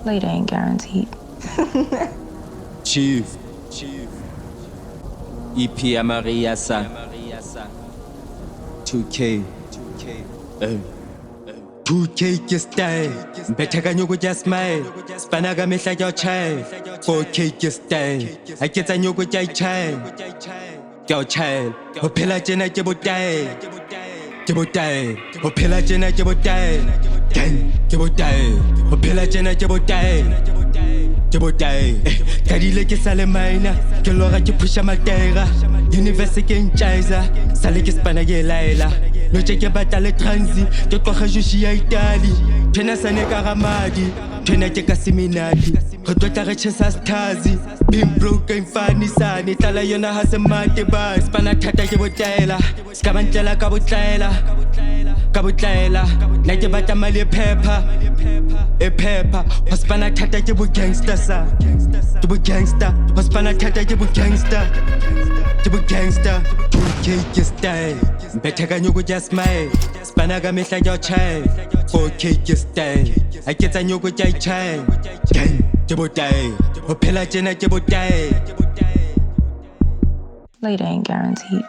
Later ain't guaranteed. Chief. EP ya Maria sa 2K 2K ke style Mbetha kanyoko tja smile Spana ka mehla ke chai 4K ke style Ha ke tsa nyoko tja chai Ke o chai Ho phela tjena ke botae Ke botae Ho phela tjena ke botae Gang ke botae Ho phela tjena ke botae Ke botae Kadile ke sale maina Ke lora ke pusha matera Universe ke nchaiza Sale ke spana ke laela No ke batla le transi Ke qoga jushi ya Itali Tena sane ka ramadi Tena ke ka seminati Re tlotla re chesa stazi Being broke ain't funny sane Tala yona ha se mate ba Spana thata ke botaela Ska ba ntlela ka botlaela Ka botlaela Na ke batla mali e pepper Hospana thata ke bo gangster sa Ke bo gangster Hospana thata ke bo gangster Ke bo gangster 2K ke style Mbetha kanyoko tja smile Spana ka mehla ke o chai 4K ke style Ha ke tsa nyoko tja chai Gang ke botae Ho phela tjena ke botae Later ain't guaranteed.